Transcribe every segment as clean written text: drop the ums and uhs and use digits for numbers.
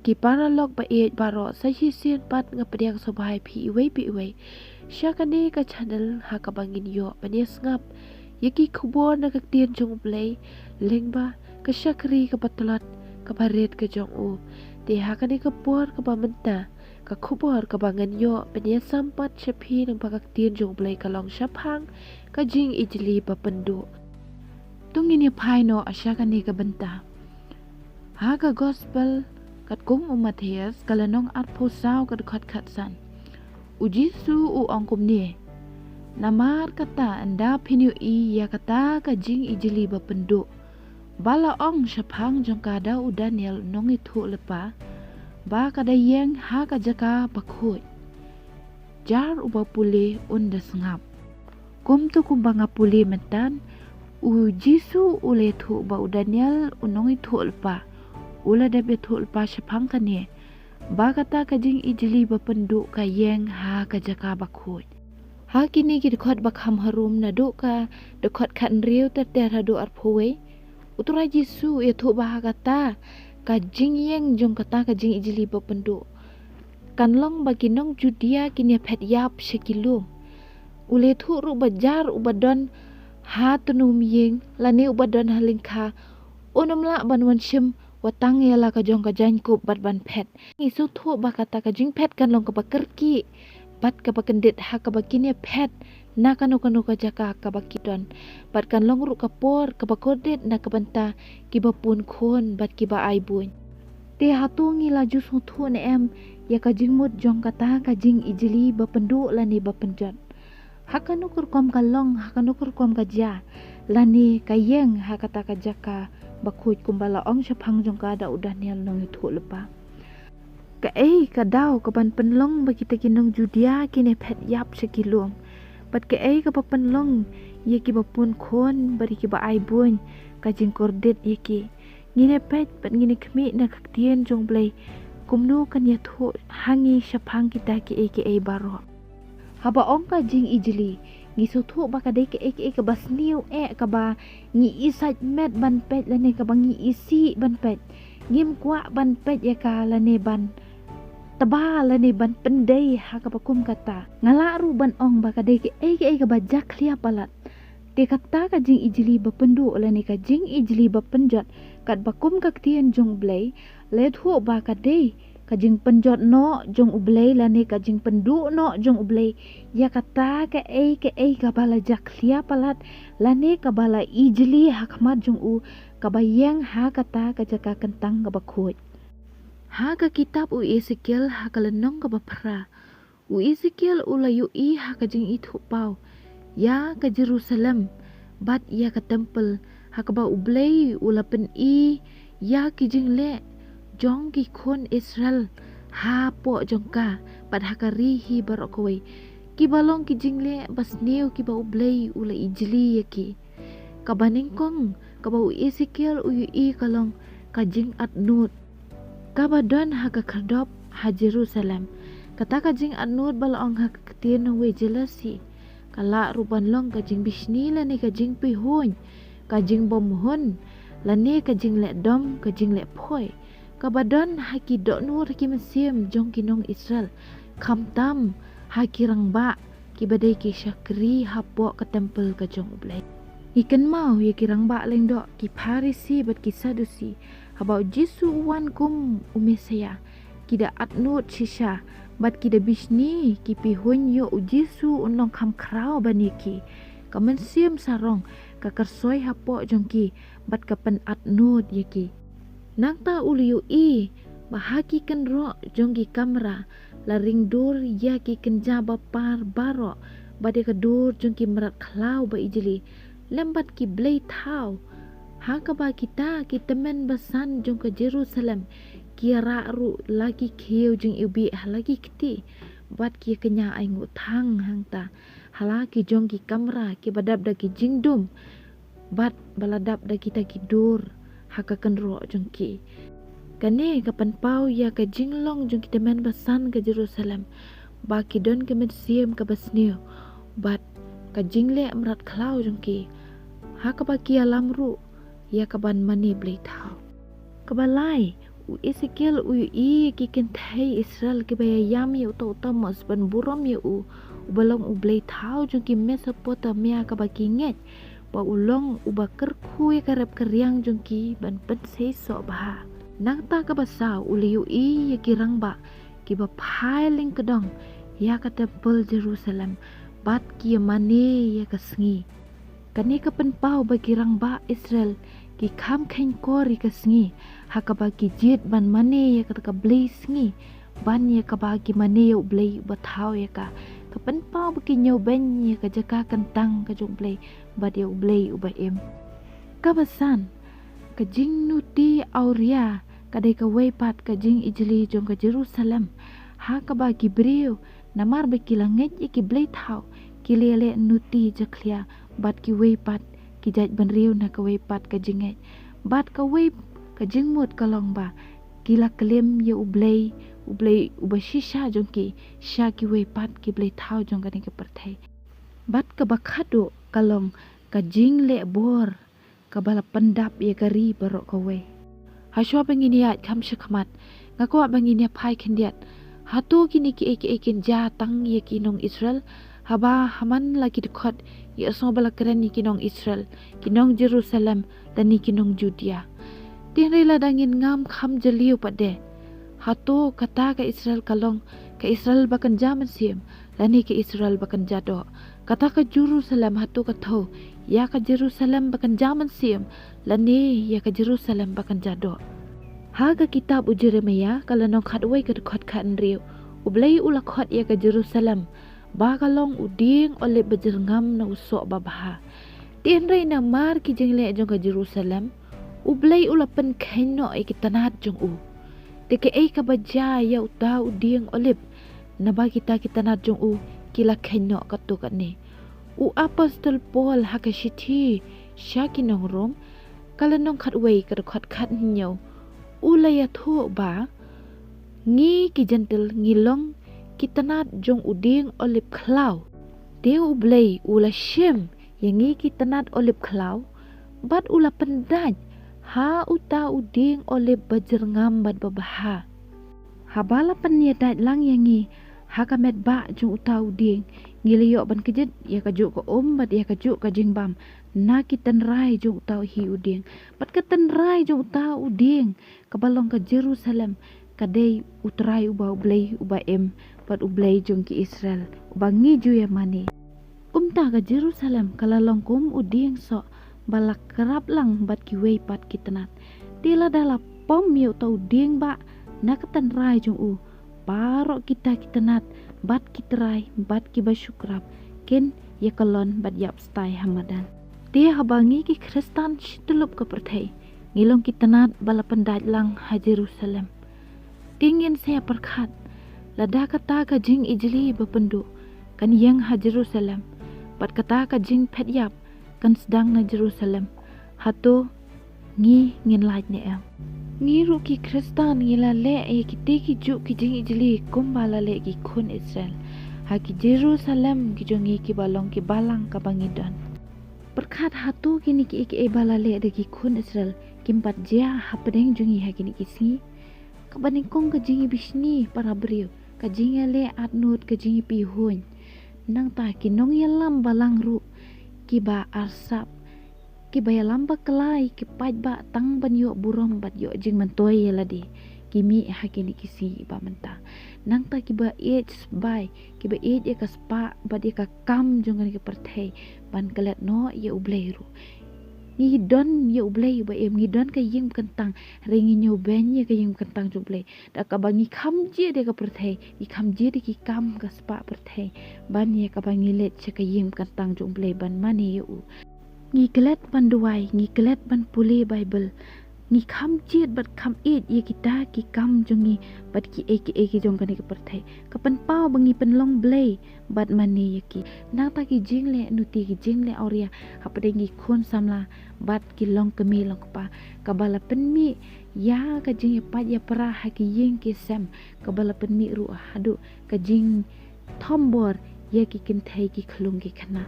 ki para lok ba e baro sa hi sien pat nga padiang sobai pi iwe syakane ka channel ha ka bangin yo panias ngap yaki khubor na ka tien jong play lengba ka syakri ka patalat ka baret ka jong u te ha ka ni ka por ka bamenta ka khubor ka bangan yo panias sampat syapi nang pakak tien jong play ka long syapang ka jing ijli pa pendu tungin ya paino asyakane ka benta ha ka gospel kat kum Matias kalanong at posau kat khat ujisu u angkum ni namar kata anda pinu i ya kata ka jing ijili ba pendu bala ong syapang jong kada u Daniel nong itu lepa ba kada yeng ha ka jaka bakhut jar u ba puli unda sengap kum tu kumbanga puli mentan u jisu u le thu ba u Daniel u nong itu lepa ula da betul pa syapang kani ba kata ka jing ijli ba pendu ka yeng ha ka jaka bakhut ha kini ki dekhot bakham harum na do ka dekhot khan riu ter ter ha do ar phoi utura jisu ya thu ba kata ka jing yeng jong kata ka jing ijli ba pendu kan long ba kinong judia kini phet yap sekilum ule thu ru bajar ubadon ha tunum yeng lani ubadon halingkha onamla banwan shim watang yala ka jong ka jankup bat ban pet isu thu ba kata ka jing pet kan long ka bakerki bat ka bakendit ha ka bakini pet na kanu ka jaka ka bakidon bat kan long ru ka por ka bakodit na ka banta ki bapun khon bat ki ba ai bun te hatungi laju su thu ne em ya ka jing mut jong kata ka jing ijli ba pendu lani ba penjat hakanu kur kom ka long hakanu kur kom ka ja lani ka yeng ha kata ka jaka bakhut kumbala ong syapang jong ka da udah nial nong itu lepa ka ka daw ka ban penlong bagi kita kinong judia kini pet yap sekilum pat ka ka penlong ye ki bapun khon bari ki ba ai bun ka jing kordet ye ki ngine pet pat ngine khmi na kaktien jong blai kumnu kan ya thu hangi syapang kita ki baro haba ong ka jing ijli ngisu thu ba ka dei ke basniu ka ba ngi isaj met ban pet lane ka ba ngi isi ban pet ngim kwa ban pet ya ka lane ban taba lane ban pendai ha ka ba kum kata ngala ru ban ong ba ka dei ke ka ba jak lia palat te kata ka jing ijli ba pendu lane ka jing ijli ba penjot kat ba kum ka tien jong blai le thu ba ka dei ka jing penjot no jong ublei lane ka jing pendu no jong ublei ya kata ka ka bala jak lia palat lane ka bala ijli hakmat jong u ka bayang ha kata ka jaka kentang ka bakhut ha ka kitab u Ezekiel ha ka lenong ka bapra u Ezekiel u layu i ha ka jing itu pau ya ka Jerusalem bat ya ka temple ha ka ba ublei u lapen i ya ki jing le jong ki khon Israel ha po jong ka pat hakari hi barokoi ki balong ki jingle bas neu ki ba ublei ula ijli yaki ka baning kong ka ba Ezekiel u i kalong ka jing atnut ka ba don ha ka khadop ha Jerusalem kata ka jing atnut balong ha ka tien we jelasi kala ruban long ka jing bisni la ni ka jing pihun ka jing bom hun la ni ka jing le dom ka jing le phoi kabadon haki dok nur ki mesim jong kinong Israel kam tam haki rangba ki badai ki syakri hapo ka temple ka jong ublai ikan mau ye ki rangba leng dok ki Parisi bat ki Sadusi habau Jisu wan kum umesaya ki da atnut shisha bat ki da bisni ki pihun yo Jisu unong kam krau baniki ka mensim sarong ka kersoi hapo jong ki bat ka pen atnut ye ki nang ta uliu i bahaki kan ro jonggi kamera la ring dur ya ki kenja bapar baro bade ka dur jongki merat klau ba ijli lembat ki blai thau ha ka ba kita ki temen basan jong ke Jerusalem ki ra ru lagi khiu jong ubi lagi kiti bat ki kenya ai ngu thang hang ta halaki jongki kamera ki badab da ki jingdum bat baladap da kita ki dur haka kenro jongki kane kapan pau ya ka jinglong jong kita men basan ke Jerusalem ba ki don ke medsiem ka basneu bat ka jingle amrat klau jongki haka ba ki alam ru ya ka ban mani blai thau ka balai u Ezekiel u I ki ken thai Israel ki bayam ya to utamos ban buram ya u balong u blay thau jong ki Mesopotamia ka baki nget ba ulong u bakar khu ya karap karyang jong ki ban pen se so ba nang ta ka basa u liu I ya ki rang ba ki ba phailing kedong ya ka temple Jerusalem bat ki mane ya ka sngi kani ka pen pau bagi rang ba Israel ki kham khain kori ka sngi hakaba ki jit ban mane ya ka blay sngi ban ya ka bagi mane ya blay bathau ya ka pen pau bagi nyo ben ya ka jaka kentang ka jong blay bad ya blay uba em ka basan ka jing nuti auria kadai ka weipat ka jing ijli jong ka Jerusalem hakaba ki brio namar baki langit ya ki blay thau ki lele nuti jaklia bad ki weipat ki jaj ban riu na ka weipat ka jingai bad ka wei ka jingmut ka long ba kila klem ye ublay uba shisha jong ki sha ki weipat ki blay thau jong ka ni ka perthai bad ka bakhado kalong ka jing le bor ka bala pendap ye kari barok ka wei haswa bangini at kam shakmat ngako bangini phai khendiat hatu kini ki ekin ja tang ye kinong Israel haba haman lagi dekat ya so bala keren ni kinong Israel kinong Jerusalem dan ni kinong Judea tiang rela dangin ngam kham jeliu pade hatu kata ka Israel kalong ka Israel bakan jaman sim lani ka Israel bakan jado kata ka Jerusalem hatu ka tho ya ka Jerusalem bakan jaman sim lani ya ka Jerusalem bakan jado haga kitab Jeremia kalanong khatway ka dekat kan riu ublay ulakot ya ka Jerusalem bakalong uding oleh berjengam na usok babaha tian ray na mar ki jengle jong ka Jerusalem ublay ulapan kaino ay kitanat jong u teke ay kabaja ya uta uding olib na ba kita kitanat jong u kila kaino katukat ni u apostol Paul hakashiti siya kinong Rom kalanong katway kadakot kat ninyo ulaya thu ba ngi ki gentle ngilong kitanat jong uding olip klau dia ublay ula shem yang ngi kitanat olip klau bad ula pendaj ha uta uding olip bajerngam bad babaha habala penyedat lang yang ngi hakamet ba jong uta uding ngiliyo ban kejit ya kajuk ko bad ya kajuk ka jingbam na kitan rai jong uta hi uding bad katan rai jong uta uding kabalong ka Jerusalem kadai utrai uba ublay uba em pat ublay jong ki Israel uba ngiju ya mani kumta ka Jerusalem kalalong kum uding so balak kerap lang bat ki wei pat kitanat tila dala pom yu tau ding ba nakatan rai jong u paro kita kitanat bat kitrai bat ki basyukrap ken ya kalon bat yap stai hamadan dia habangi ki Kristan shitulup ka perthai ngilong kitanat bala pendaj lang ha Jerusalem tingin saya perkat lada kata ka jing ijli bependu kan yang ha Jerusalem pat kata ka jing pet yap kan sedang na Jerusalem hatu ngi ngin laj ne em ngi ru ki Kristan ngila le e ki te ki ju ki jing ijli kumbala le ki kun Israel ha ki Jerusalem ki jongi ki balong ki balang ka bangidon perkat hatu kini ki e bala le de ki kun Israel kimpat dia ha pedeng jongi ha kini ki si kabaningkong kajingi bisni para beriu kajingi le atnut kajingi pihun nang ta kinong yalam balang ru kiba arsap kiba yalam ba kelai kipaj ba tang ban yo burom bat yo jing mentoy yaladi kimi hakini kisi ba menta nang ta kiba age bai kiba age ka spa bat ka kam jongan ke perthai ban kelet no ya ubleiru ngidon ya ublay ba em ngidon ka yeng kentang ringi nyoben ya ka yeng kentang jublay da ka bangi khamje de ka perthai i khamje de ki kam ka spa perthai ban ya ka bangi let che ka yeng kentang jublay ban mani yu ngi kelet ban duai ngi kelet ban pule bible ngi khamje bat kham it ya kita ki kam jongi bat ki eki jong kan ka perthai ka pan pau bangi pen long blay bat mani ya ki na ta ki jingle nuti ki jingle auria hapadengi khon samla bat ki long kemi long pa kabala penmi ya ka jing pa ya pra ha ki yeng ki sem kabala penmi ru hadu ka jing thombor ya ki kin thai ki khlung ki khana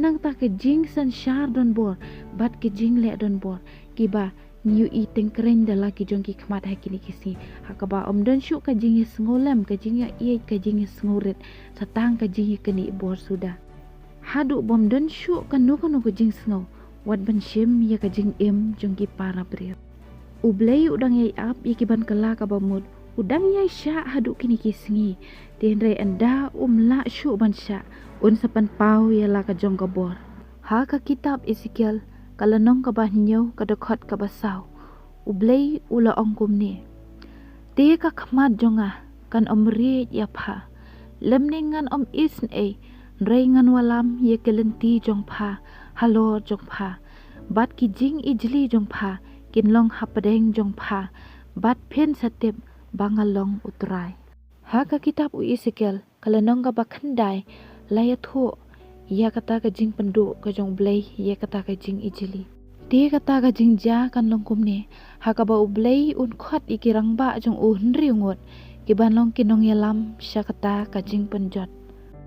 nang ta ka jing san shar don bor bat ki jing le don bor ki ba niu i tengkeren dala ki jong ki khmat ha kini kisi hakaba don syuk ka jingi sengolem ka jingi i ka jingi sengurit satang ka jingi keni bor sudah hadu bom don syuk ka nu ka jing sengau wat ban shim ya ka jing em jong ki para brio ublei udang yai ap ya ki ban kala ka bamud udang yai sya hadu kini kisingi tenre anda la syuk ban sya un sapan pau ya la ka jong ka bor ha ka kitab Ezekiel kalanong ka bahnyo kadakot ka basaw ublay ula ongkum ni te ka khmat jonga kan omri ya pha lemningan isn rengan walam ye kelenti jong pha halor jong pha bat ki jing ijli jong pha kinlong hapadeng jong pha bat phen satep bangalong utrai ha ka kitab Ezekiel kalanong ka bakhandai layathu ya kata ka jing pendu ka jong blai ya kata ka jing ijili te kata ka jing ja kan longkum ne ha ka ba ublai un khot ikirang ba jong un riungot ki ban long kinong yalam sya kata ka jing penjot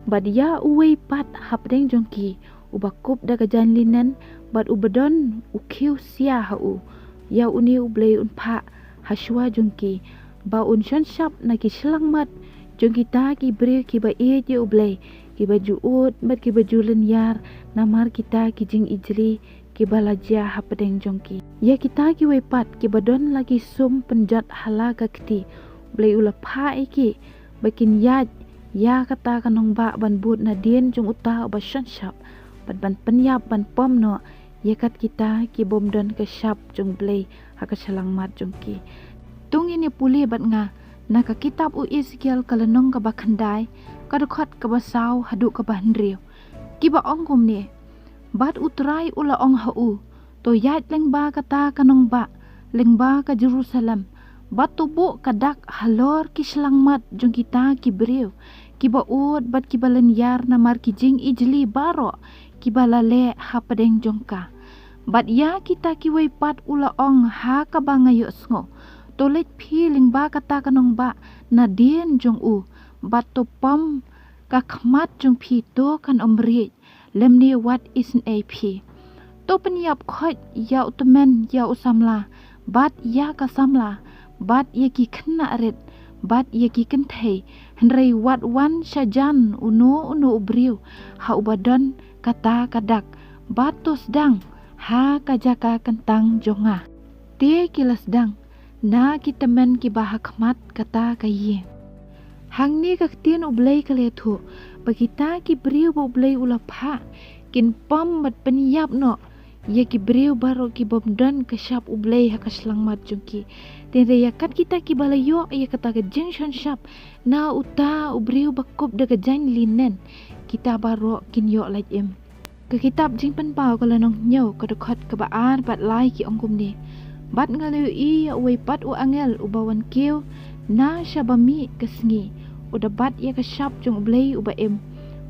bad ya uwei pat hapdeng jong ki ubakup da ka jan linen bad ubadon ukhiu sia ha u ya uni ublai un pha haswa jong ki ba un shon shap na ki shlang mat jong kita ki bre ki ba e je ublai ki baju ut bat ki baju lenyar namar kita ki jing ijli ki balaja hapadeng jongki ya kita ki wepat ki badon lagi sum penjat halaga kti blai ula pha iki bakin yat ya kata kanong ba ban but na dien jong uta ba shan shap ban penyap ban pom no ya kat kita ki bom don ke shap jong blai ha ka chalang mat jongki tung ini puli bat nga na ka kitab Ezekiel kalanong ka bakhandai kadakot ka basaw hadu ka bahnriw kiba ongkum ni bat utrai ula ong hau to yat lengba kata kanong ba lengba ka Jerusalem bat tubu kadak halor ki slangmat jong kita ki brew kiba ut bat kibalan yar namar ki jing ijli baro kiba lale hapadeng jongka bat ya kita ki weipat ula ong ha ka bangayo sngo to let phi lengba kata kanong ba na dien jong u bat to pom ka khmat jong phi to kan omri lemni wat isn ap to penyap khot ya utmen ya usamla bat ya ka samla bat ya ki khna ret bat ya ki kenthei henrei wat wan sajan uno ubriu ha ubadon kata kadak bat to sedang ha kajaka kentang jonga te kilas dang na kitemen ki bah khmat kata kaye hang ni ka tien ublay ka letho bagita ki briu ublay ula pha kin pom mat penyap no ya ki briu baro ki bomdan ka shap ublay ha ka slang mat jungki ten ya kat kita ki balayo ya kata ka junction shap na uta ubriu bakup daga jan linen kita baro kin yo laj em ka kitab jing pen pau ka lanong nyo ka dokot ka baan pat lai ki ongkum ni bat ngalayo i ya uway pat u angel ubawan kiw na syabami kesngi udah bat ya ke shop jong blay uba em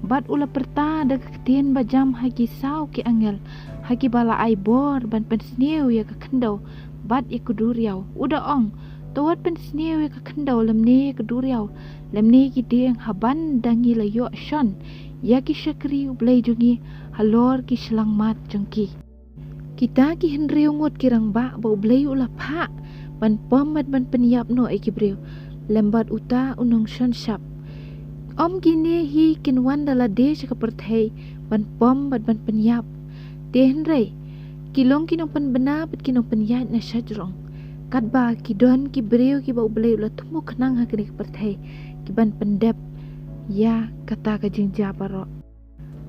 bat ula perta da ketien bajam hagi saw ki angel hagi bala ai bor ban pensniu ya ke kendau bat ya kuduriau udah ong tawat pensniu ya ke kendau lemni kuduriau lemni ki deng haban dangi layo shon ya ki syakri blay jongi halor ki selang mat jongki kita ki henriu ngut kirang ba bau blay ula pha ban pomat ban penyap no ekibriu lembat uta unong shon shap om gini hi kinwan dala de ka perthei ban pom ban penyap ten rei kilong kinong pen bena bet kinong penyat na shajrong kat ba kidon ki breu ki ba ublei ula tumu khnang ha kini perthei ki ban pendep ya kata ka jingja baro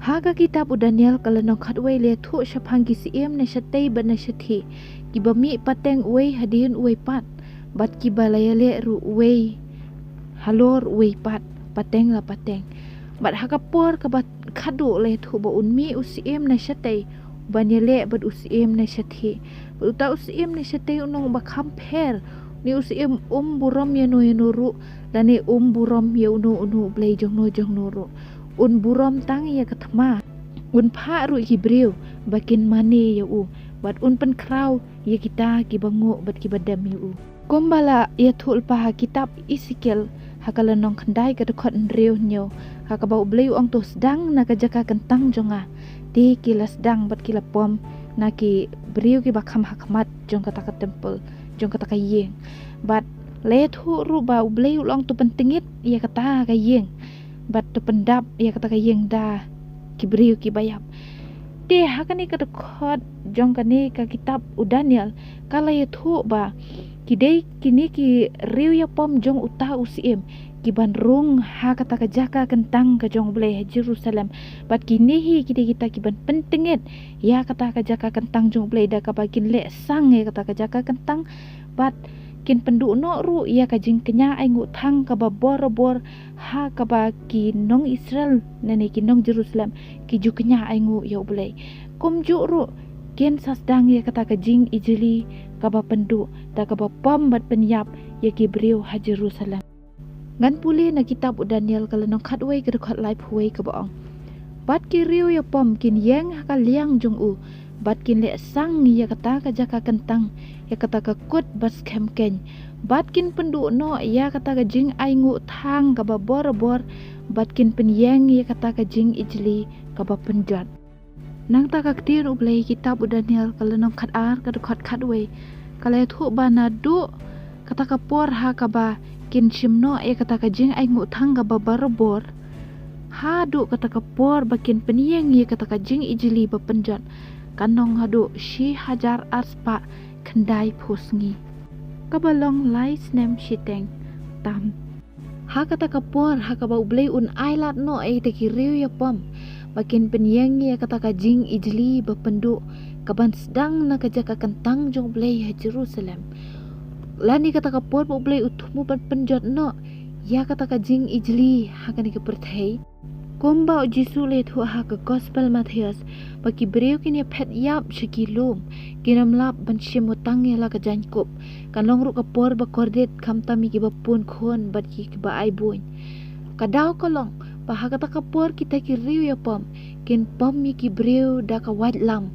haga kitab Daniel kalanong khatwei le thu shapang ki siem na shatei ban na shathi ki bami pateng wei hadin wei pat bat ki balayale ru wei halor wei pat pateng la pateng bat hakapor ka bat khadu le thu ba unmi usiem na shatei banyele bat usiem na shathi uta usiem na shatei unong ba khamper ni usiem buram ya no ru dani buram ya unu blai jong no ru un buram tang ya kathma un pha ru hibreu bakin mane ya u bat un pen kraw ya kita ki bangu bat ki badam yu kombala ya thul pa kitab Ezekiel hakalanong khandai ka dokot nreu nyo hakaba ubleu ong to sedang na ka jaka kentang jonga ti kilas dang bat kilapom na ki beriu ki bakam hakmat jong kata ka temple jong kata ka yeng bat le thu ru ba ublei ulong tu pentingit ia kata ka yeng bat tu pendap ia kata ka yeng da ki beriu ki bayap te hakani ka khot jong kani ka kitab u Daniel kala ye thu ba kidei kini ki riu ya pom jong uta usiem ki bandrung ha kata ka jaka kentang ka jong bleh Jerusalem bat kini hi kita ki ban pentingit ya kata ka jaka kentang jong bleh da ka bakin le sang ya kata ka jaka kentang bat kin pendu no ru ya ka jing kenya ai ngu thang ka ba bor ha ka ba ki nong Israel nene ki nong Jerusalem ki ju kenya ai ngu ya bleh kum ju ru ken sasdang ya kata ka jing ijeli ka ba pendu da ka ba pom bat penyap ya ki beriu ha Jerusalem ngan puli na kitab u Daniel kala nong khatway ka khot lai phuai ka baong bat ki riu ya pom kin yeng ka liang jong u bat kin le sang ya kata ka jaka kentang ya kata ka kut bas kem ken bat kin pendu no ya kata ka jing ai ngu thang ka ba bor bat kin pen yeng ya kata ka jing ijli ka ba penjat nang ta ka ktir u blai kitab u Daniel kala nong khat ar ka khot khatway kala thu ba na du kata ka por ha ka ba kin chimno e kata ka jing ai ngu thang ga babarabor hadu kata ka por bakin peniang ye kata ka jing ijili ba penjat kanong hadu shi hajar aspa khandai phusngi kabalong lai snem shiteng tam ha kata ka por ha ka ba ublei un ailat no e te ki riu ya pom bakin peniang ye kata ka jing ijili ba pendu kaban sedang na ka jaka kentang jong blei ha Jerusalem lani kata ka por mo blai uthumu ban penjot no ya kata ka jing ijli hakani ka perthei komba jisu le thu ha ka gospel Matthias baki breu kini phet yap shikilum kinam lap ban shimotang ya la ka jankop kanong ru ka por ba kordet khamtami ki ba pun khon bat ki ba ai buin kadaw kolong pa ha kata ka por kita ki riu ya pom kin pom mi ki breu da ka white lam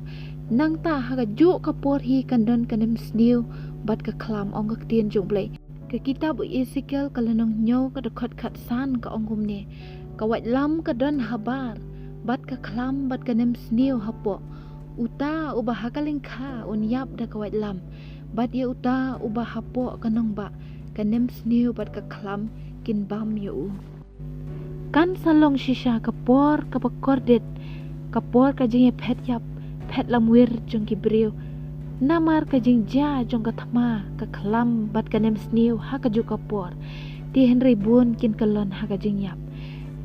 nang ta ha ka ju ka por hi kandon kanem sniu bat ka klam ong ka tien jong blai ka kitab Ezekiel kalanong nyaw ka khot khat san ka ongum ne ka wat lam ka don habar bat ka klam bat ka nem sniu hapo uta uba hakaling kha un yap da ka wat lam bat ye uta uba hapo kanong ba ka nem sniu bat ka klam kin bam yu kan salong shisha ka por ka kordet ka por ka jing phet yap phet lamwir jong ki breu namar ka jing ja jong ka thama ka klam bat ka nem sniu ha ka ju ka por ti henry bun kin kalon ha ka jing yap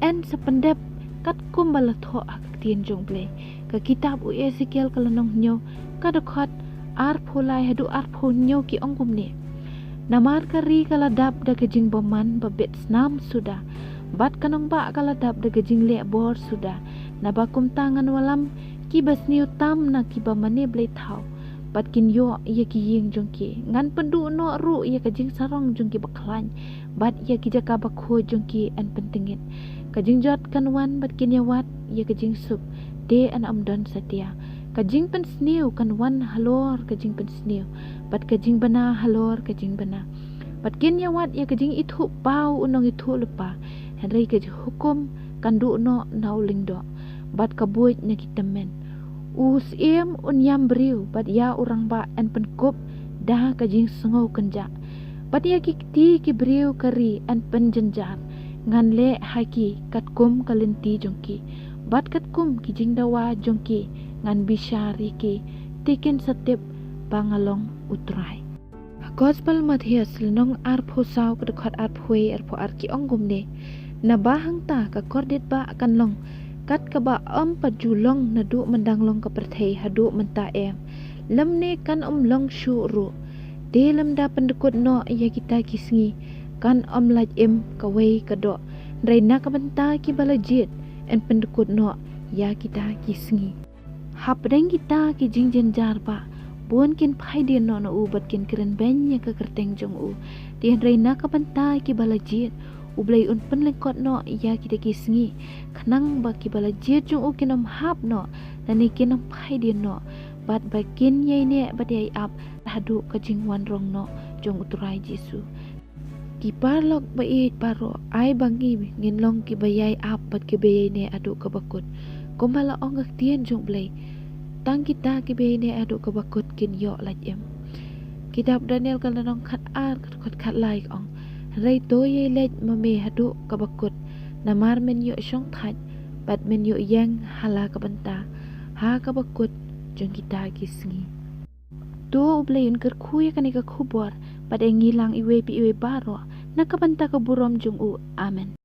en sependep kat kum bala tho ak tien jong ble ka kitab u Ezekiel kalanong nyo ka dokhat ar phulai hadu ar phu nyo ki ongkum ne namar ka ri kala dap da ka jing boman ba bet snam sudah bat kanong ba kala dap da ka jing le bor sudah nabakum tangan walam ki basniu tam na ki ba mane ble thau bat kin yo ye ki yeng jong ki ngan pendu no ru ye ka jing sarong jong ki baklan bat ye ki jaka bakho jong ki an pentingit ka jing jot kanwan bat kin yawat ye ka jing sup de an amdon satia ka jing pen sniu kanwan halor ka jing pen sniu bat ka jing bana halor ka jing bana bat kin yawat ye ka jing ithu pau unong ithu lupa henry ka hukum kandu no nauling do bat ka buit na kitamen usiem unyam beriu bat ya orang ba en penkup dah kajing sengau kenja bat ya ki beriu kari en penjenjar ngan le haki katkum kalenti jongki bat katkum ki jing dawa jongki ngan bisyari ki tiken setip bangalong utrai gospel Matthias lenong ar phosau ka dekat ar phoi ar pho ar ki ongum ne na bahang ta ka kordet ba kan long kat ka ba pajulong na du mendang long ka perthei hadu menta em lam ne kan long shu ru de lam da pendekut no ya kita kisngi kan laj em ka wei ka do reina ka benta ki balajit en pendekut no ya kita kisngi hap deng kita ki jing jenjar ba bon kin phai de no u bat kin kren ben ya ka kerteng jong u tien reina ka benta ki balajit ublai un penlengkot no ya kita kisngi khanang ba ki bala je jung u kinom hap no nani kinom phai din no bat bakin ye ne bat yai ap hadu ka jingwan rong no jong utrai Jesu ki parlok ba e paro ai bangi ngin long ki bayai ap bat ki bayai ne adu ka bakut kombala ong ak tien jong blai tang kita ki be ne adu ka bakut kin yo laj em kitab Daniel kan nong khat ar khat lai ong rai to ye lej ma me hadu ka bakut namar men yo shong that bat men yo yang hala ka banta ha ka bakut jong kita ki sngi to ublein ker khuya kan ka khubor pada ngilang iwe pi iwe baro nakabanta ka burom jung u amen.